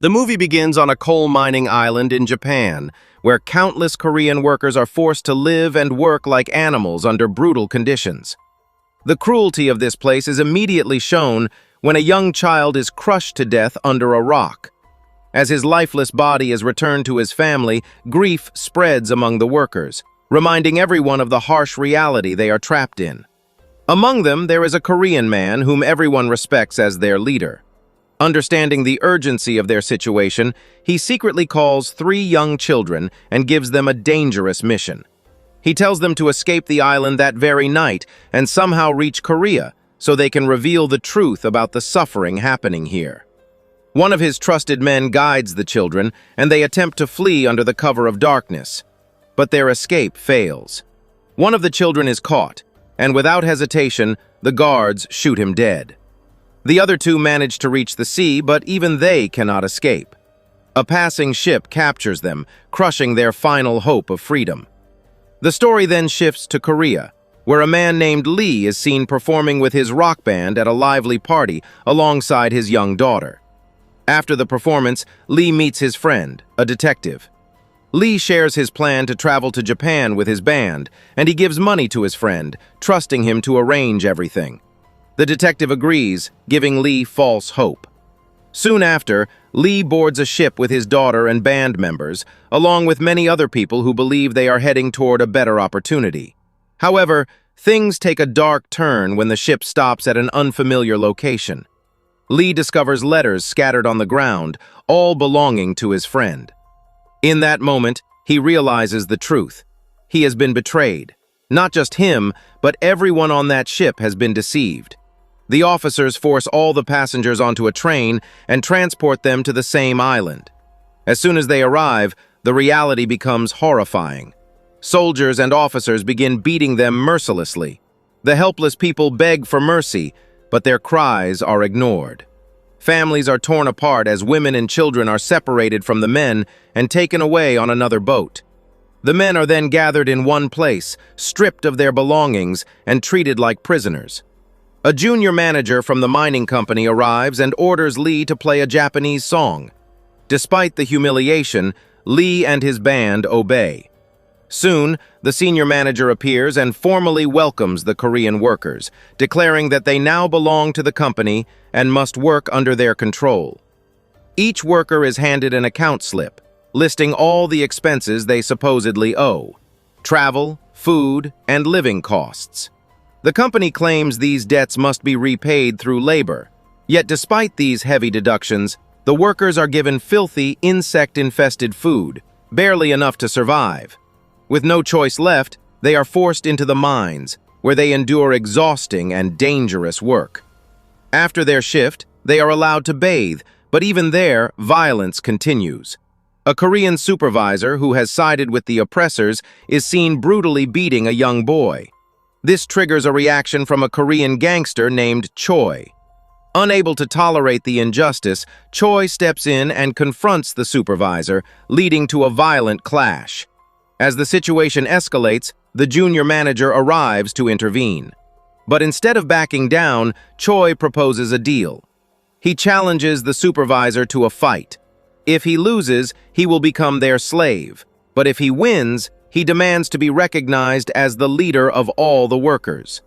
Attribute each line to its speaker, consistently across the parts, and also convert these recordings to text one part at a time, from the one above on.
Speaker 1: The movie begins on a coal mining island in Japan, where countless Korean workers are forced to live and work like animals under brutal conditions. The cruelty of this place is immediately shown when a young child is crushed to death under a rock. As his lifeless body is returned to his family, grief spreads among the workers, reminding everyone of the harsh reality they are trapped in. Among them, there is a Korean man whom everyone respects as their leader. Understanding the urgency of their situation, he secretly calls 3 young children and gives them a dangerous mission. He tells them to escape the island that very night and somehow reach Korea so they can reveal the truth about the suffering happening here. One of his trusted men guides the children, and they attempt to flee under the cover of darkness. But their escape fails. One of the children is caught, and without hesitation, the guards shoot him dead. The other 2 manage to reach the sea, but even they cannot escape. A passing ship captures them, crushing their final hope of freedom. The story then shifts to Korea, where a man named Lee is seen performing with his rock band at a lively party alongside his young daughter. After the performance, Lee meets his friend, a detective. Lee shares his plan to travel to Japan with his band, and he gives money to his friend, trusting him to arrange everything. The detective agrees, giving Lee false hope. Soon after, Lee boards a ship with his daughter and band members, along with many other people who believe they are heading toward a better opportunity. However, things take a dark turn when the ship stops at an unfamiliar location. Lee discovers letters scattered on the ground, all belonging to his friend. In that moment, he realizes the truth. He has been betrayed. Not just him, but everyone on that ship has been deceived. The officers force all the passengers onto a train and transport them to the same island. As soon as they arrive, the reality becomes horrifying. Soldiers and officers begin beating them mercilessly. The helpless people beg for mercy, but their cries are ignored. Families are torn apart as women and children are separated from the men and taken away on another boat. The men are then gathered in one place, stripped of their belongings, and treated like prisoners. A junior manager from the mining company arrives and orders Lee to play a Japanese song. Despite the humiliation, Lee and his band obey. Soon, the senior manager appears and formally welcomes the Korean workers, declaring that they now belong to the company and must work under their control. Each worker is handed an account slip, listing all the expenses they supposedly owe: travel, food, and living costs. The company claims these debts must be repaid through labor. Yet despite these heavy deductions, the workers are given filthy, insect-infested food, barely enough to survive. With no choice left, they are forced into the mines, where they endure exhausting and dangerous work. After their shift, they are allowed to bathe, but even there, violence continues. A Korean supervisor who has sided with the oppressors is seen brutally beating a young boy. This triggers a reaction from a Korean gangster named Choi. Unable to tolerate the injustice, Choi steps in and confronts the supervisor, leading to a violent clash. As the situation escalates, the junior manager arrives to intervene. But instead of backing down, Choi proposes a deal. He challenges the supervisor to a fight. If he loses, he will become their slave. But if he wins, he demands to be recognized as the leader of all the workers.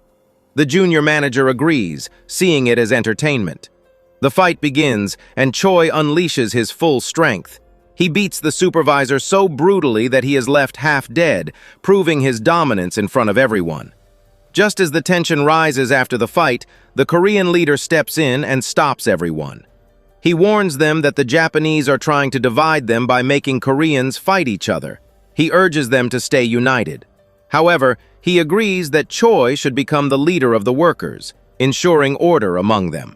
Speaker 1: The junior manager agrees, seeing it as entertainment. The fight begins, and Choi unleashes his full strength. He beats the supervisor so brutally that he is left half dead, proving his dominance in front of everyone. Just as the tension rises after the fight, the Korean leader steps in and stops everyone. He warns them that the Japanese are trying to divide them by making Koreans fight each other. He urges them to stay united. However, he agrees that Choi should become the leader of the workers, ensuring order among them.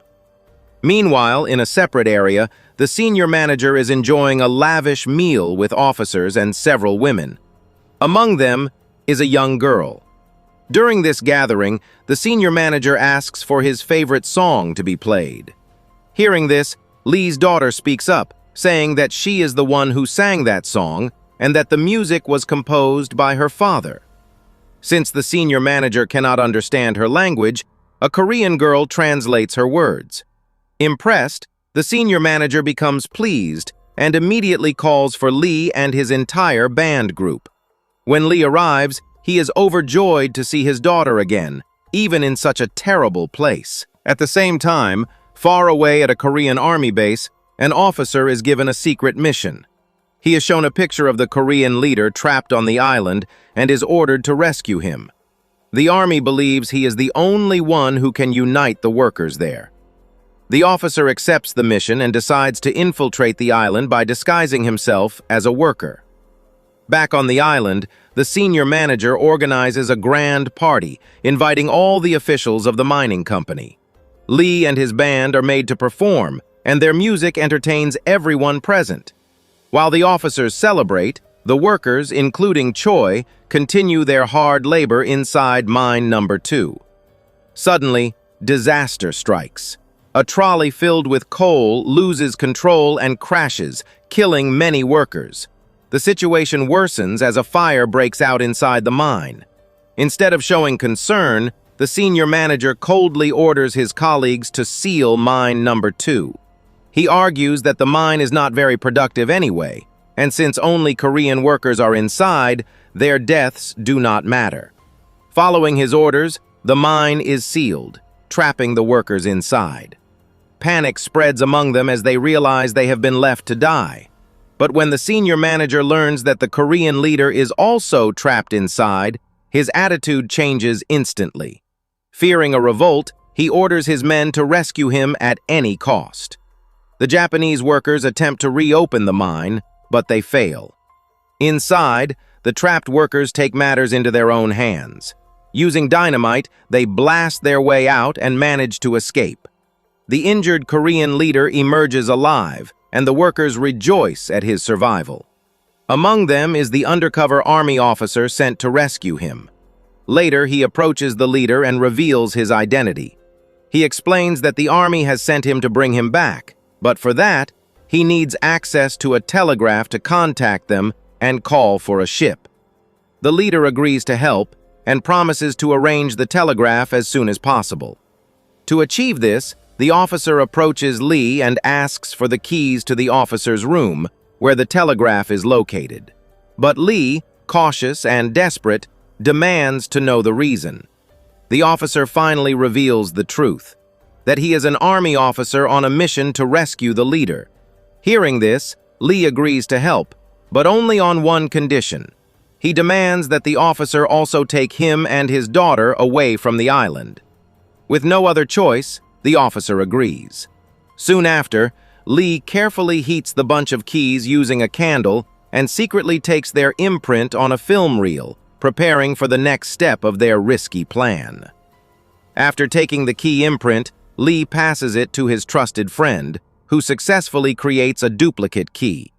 Speaker 1: Meanwhile, in a separate area, the senior manager is enjoying a lavish meal with officers and several women. Among them is a young girl. During this gathering, the senior manager asks for his favorite song to be played. Hearing this, Lee's daughter speaks up, saying that she is the one who sang that song and that the music was composed by her father. Since the senior manager cannot understand her language, a Korean girl translates her words. Impressed, The senior manager becomes pleased and immediately calls for Lee and his entire band group. When Lee arrives, he is overjoyed to see his daughter again, even in such a terrible place. At the same time, far away at a Korean army base, an officer is given a secret mission. He is shown a picture of the Korean leader trapped on the island and is ordered to rescue him. The army believes he is the only one who can unite the workers there. The officer accepts the mission and decides to infiltrate the island by disguising himself as a worker. Back on the island, the senior manager organizes a grand party, inviting all the officials of the mining company. Lee and his band are made to perform, and their music entertains everyone present. While the officers celebrate, the workers, including Choi, continue their hard labor inside mine number 2. Suddenly, disaster strikes. A trolley filled with coal loses control and crashes, killing many workers. The situation worsens as a fire breaks out inside the mine. Instead of showing concern, the senior manager coldly orders his colleagues to seal mine number 2. He argues that the mine is not very productive anyway, and since only Korean workers are inside, their deaths do not matter. Following his orders, the mine is sealed, trapping the workers inside. Panic spreads among them as they realize they have been left to die. But when the senior manager learns that the Korean leader is also trapped inside, his attitude changes instantly. Fearing a revolt, he orders his men to rescue him at any cost. The Japanese workers attempt to reopen the mine, but they fail. Inside, the trapped workers take matters into their own hands. Using dynamite, they blast their way out and manage to escape. The injured Korean leader emerges alive, and the workers rejoice at his survival. Among them is the undercover army officer sent to rescue him. Later, he approaches the leader and reveals his identity. He explains that the army has sent him to bring him back, but for that, he needs access to a telegraph to contact them and call for a ship. The leader agrees to help and promises to arrange the telegraph as soon as possible. To achieve this, the officer approaches Lee and asks for the keys to the officer's room, where the telegraph is located. But Lee, cautious and desperate, demands to know the reason. The officer finally reveals the truth, that he is an army officer on a mission to rescue the leader. Hearing this, Lee agrees to help, but only on one condition. He demands that the officer also take him and his daughter away from the island. With no other choice, the officer agrees. Soon after, Lee carefully heats the bunch of keys using a candle and secretly takes their imprint on a film reel, preparing for the next step of their risky plan. After taking the key imprint, Lee passes it to his trusted friend, who successfully creates a duplicate key.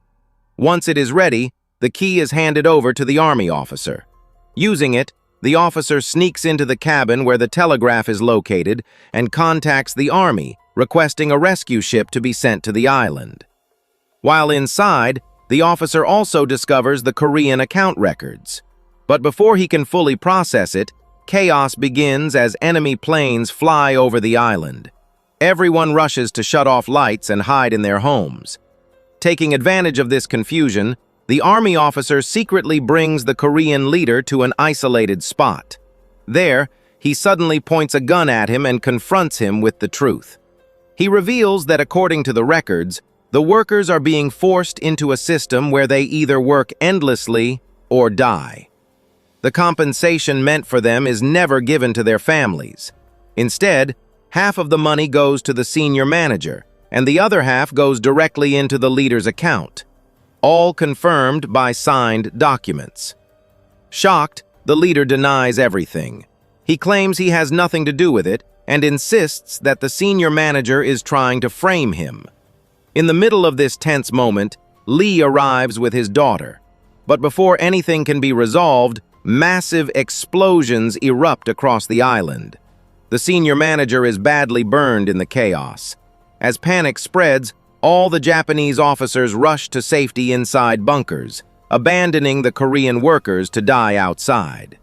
Speaker 1: Once it is ready, the key is handed over to the army officer. Using it, the officer sneaks into the cabin where the telegraph is located and contacts the army, requesting a rescue ship to be sent to the island. While inside, the officer also discovers the Korean account records. But before he can fully process it, chaos begins as enemy planes fly over the island. Everyone rushes to shut off lights and hide in their homes. Taking advantage of this confusion, the army officer secretly brings the Korean leader to an isolated spot. There, he suddenly points a gun at him and confronts him with the truth. He reveals that according to the records, the workers are being forced into a system where they either work endlessly or die. The compensation meant for them is never given to their families. Instead, half of the money goes to the senior manager, and the other half goes directly into the leader's account, all confirmed by signed documents. Shocked, the leader denies everything. He claims he has nothing to do with it and insists that the senior manager is trying to frame him. In the middle of this tense moment, Lee arrives with his daughter. But before anything can be resolved, massive explosions erupt across the island. The senior manager is badly burned in the chaos. As panic spreads, all the Japanese officers rush to safety inside bunkers, abandoning the Korean workers to die outside.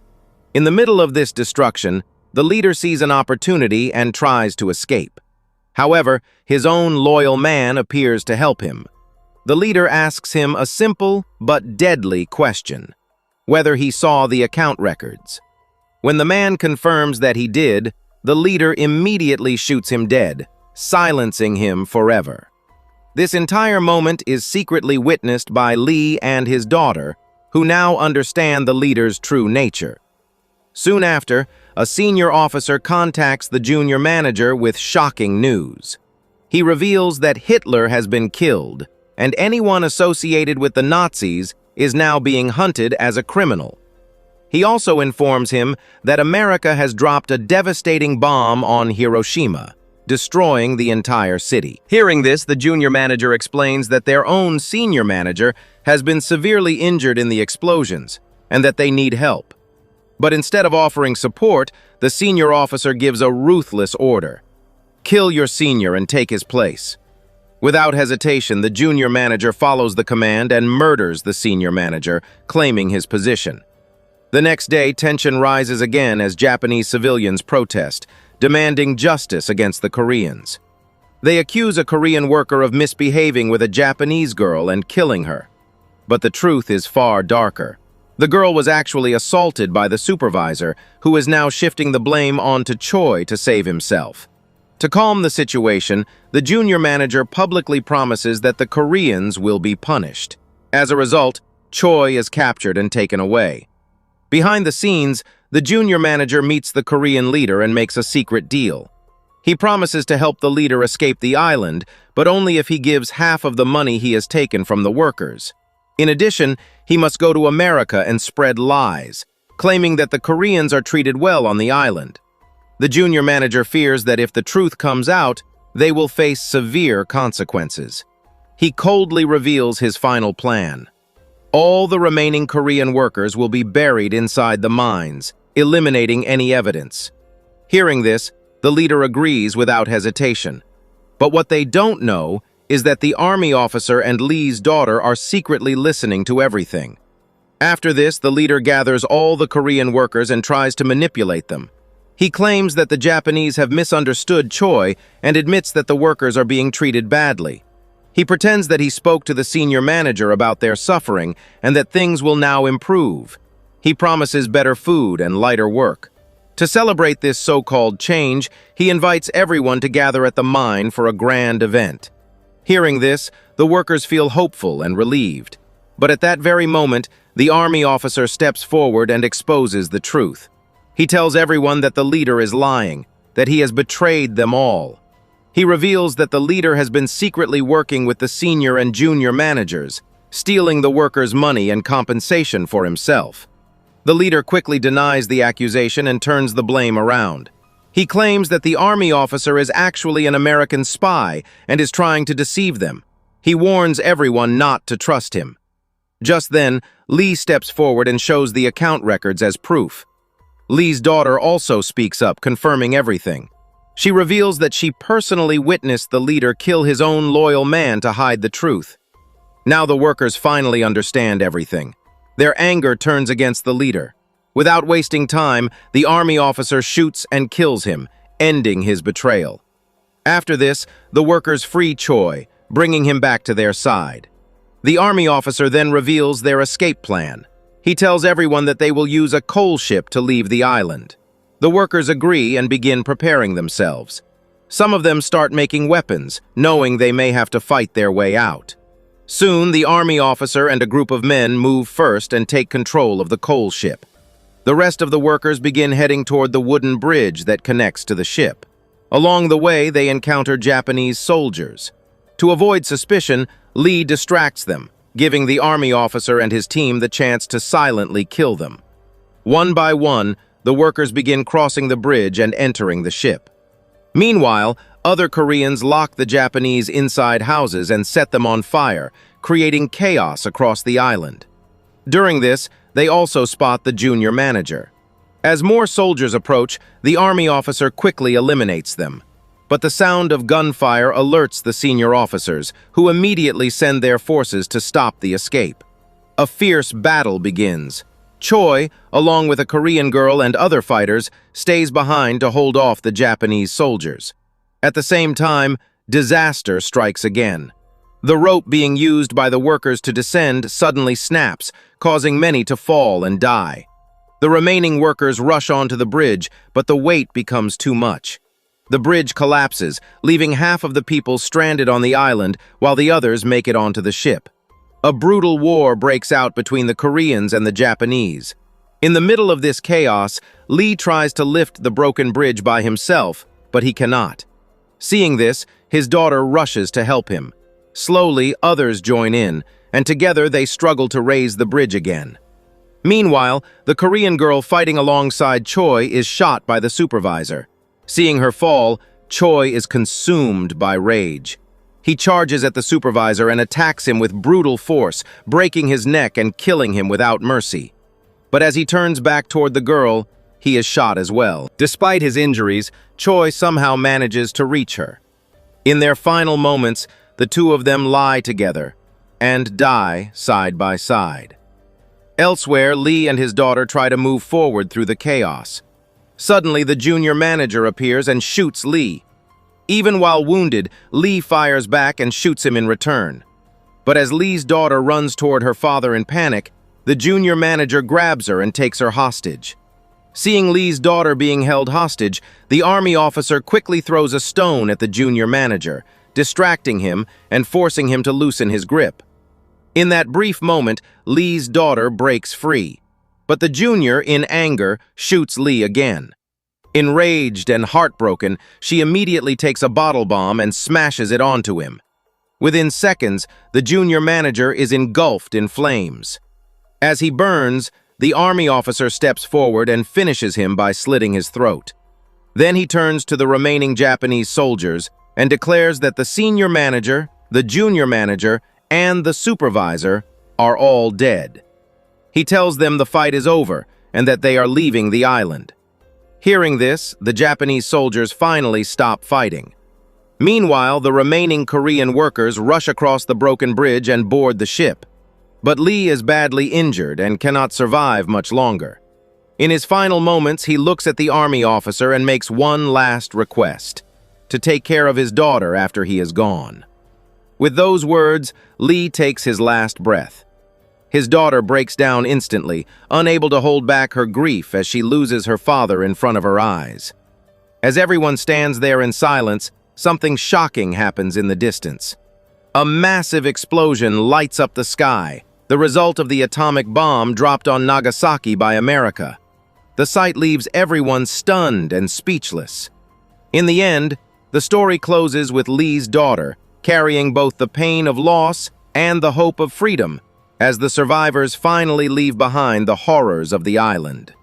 Speaker 1: In the middle of this destruction, the leader sees an opportunity and tries to escape. However, his own loyal man appears to help him. The leader asks him a simple but deadly question: whether he saw the account records. When the man confirms that he did, the leader immediately shoots him dead, silencing him forever. This entire moment is secretly witnessed by Lee and his daughter, who now understand the leader's true nature. Soon after, a senior officer contacts the junior manager with shocking news. He reveals that Hitler has been killed, and anyone associated with the Nazis is now being hunted as a criminal. He also informs him that America has dropped a devastating bomb on Hiroshima, destroying the entire city. Hearing this, the junior manager explains that their own senior manager has been severely injured in the explosions, and that they need help. But instead of offering support, the senior officer gives a ruthless order: kill your senior and take his place. Without hesitation, the junior manager follows the command and murders the senior manager, claiming his position. The next day, tension rises again as Japanese civilians protest, demanding justice against the Koreans. They accuse a Korean worker of misbehaving with a Japanese girl and killing her. But the truth is far darker. The girl was actually assaulted by the supervisor, who is now shifting the blame onto Choi to save himself. To calm the situation, the junior manager publicly promises that the Koreans will be punished. As a result, Choi is captured and taken away. Behind the scenes, the junior manager meets the Korean leader and makes a secret deal. He promises to help the leader escape the island, but only if he gives half of the money he has taken from the workers. In addition, he must go to America and spread lies, claiming that the Koreans are treated well on the island. The junior manager fears that if the truth comes out, they will face severe consequences. He coldly reveals his final plan. All the remaining Korean workers will be buried inside the mines, eliminating any evidence. Hearing this, the leader agrees without hesitation. But what they don't know is that the army officer and Lee's daughter are secretly listening to everything. After this, the leader gathers all the Korean workers and tries to manipulate them. He claims that the Japanese have misunderstood Choi and admits that the workers are being treated badly. He pretends that he spoke to the senior manager about their suffering and that things will now improve. He promises better food and lighter work. To celebrate this so-called change, he invites everyone to gather at the mine for a grand event. Hearing this, the workers feel hopeful and relieved. But at that very moment, the army officer steps forward and exposes the truth. He tells everyone that the leader is lying, that he has betrayed them all. He reveals that the leader has been secretly working with the senior and junior managers, stealing the workers' money and compensation for himself. The leader quickly denies the accusation and turns the blame around. He claims that the army officer is actually an American spy and is trying to deceive them. He warns everyone not to trust him. Just then, Lee steps forward and shows the account records as proof. Lee's daughter also speaks up, confirming everything. She reveals that she personally witnessed the leader kill his own loyal man to hide the truth. Now the workers finally understand everything. Their anger turns against the leader. Without wasting time, the army officer shoots and kills him, ending his betrayal. After this, the workers free Choi, bringing him back to their side. The army officer then reveals their escape plan. He tells everyone that they will use a coal ship to leave the island. The workers agree and begin preparing themselves. Some of them start making weapons, knowing they may have to fight their way out. Soon, the army officer and a group of men move first and take control of the coal ship. The rest of the workers begin heading toward the wooden bridge that connects to the ship. Along the way, they encounter Japanese soldiers. To avoid suspicion, Lee distracts them, giving the army officer and his team the chance to silently kill them. One by one, the workers begin crossing the bridge and entering the ship. Meanwhile, other Koreans lock the Japanese inside houses and set them on fire, creating chaos across the island. During this, they also spot the junior manager. As more soldiers approach, the army officer quickly eliminates them. But the sound of gunfire alerts the senior officers, who immediately send their forces to stop the escape. A fierce battle begins. Choi, along with a Korean girl and other fighters, stays behind to hold off the Japanese soldiers. At the same time, disaster strikes again. The rope being used by the workers to descend suddenly snaps, causing many to fall and die. The remaining workers rush onto the bridge, but the weight becomes too much. The bridge collapses, leaving half of the people stranded on the island while the others make it onto the ship. A brutal war breaks out between the Koreans and the Japanese. In the middle of this chaos, Lee tries to lift the broken bridge by himself, but he cannot. Seeing this, his daughter rushes to help him. Slowly, others join in, and together they struggle to raise the bridge again. Meanwhile, the Korean girl fighting alongside Choi is shot by the supervisor. Seeing her fall, Choi is consumed by rage. He charges at the supervisor and attacks him with brutal force, breaking his neck and killing him without mercy. But as he turns back toward the girl, he is shot as well. Despite his injuries, Choi somehow manages to reach her. In their final moments, the two of them lie together and die side by side. Elsewhere, Lee and his daughter try to move forward through the chaos. Suddenly, the junior manager appears and shoots Lee. Even while wounded, Lee fires back and shoots him in return. But as Lee's daughter runs toward her father in panic, the junior manager grabs her and takes her hostage. Seeing Lee's daughter being held hostage, the army officer quickly throws a stone at the junior manager, distracting him and forcing him to loosen his grip. In that brief moment, Lee's daughter breaks free, but the junior, in anger, shoots Lee again. Enraged and heartbroken, she immediately takes a bottle bomb and smashes it onto him. Within seconds, the junior manager is engulfed in flames. As he burns, the army officer steps forward and finishes him by slitting his throat. Then he turns to the remaining Japanese soldiers and declares that the senior manager, the junior manager, and the supervisor are all dead. He tells them the fight is over and that they are leaving the island. Hearing this, the Japanese soldiers finally stop fighting. Meanwhile, the remaining Korean workers rush across the broken bridge and board the ship. But Lee is badly injured and cannot survive much longer. In his final moments, he looks at the army officer and makes one last request: to take care of his daughter after he is gone. With those words, Lee takes his last breath. His daughter breaks down instantly, unable to hold back her grief as she loses her father in front of her eyes. As everyone stands there in silence, something shocking happens in the distance. A massive explosion lights up the sky, the result of the atomic bomb dropped on Nagasaki by America. The sight leaves everyone stunned and speechless. In the end, the story closes with Lee's daughter carrying both the pain of loss and the hope of freedom as the survivors finally leave behind the horrors of the island.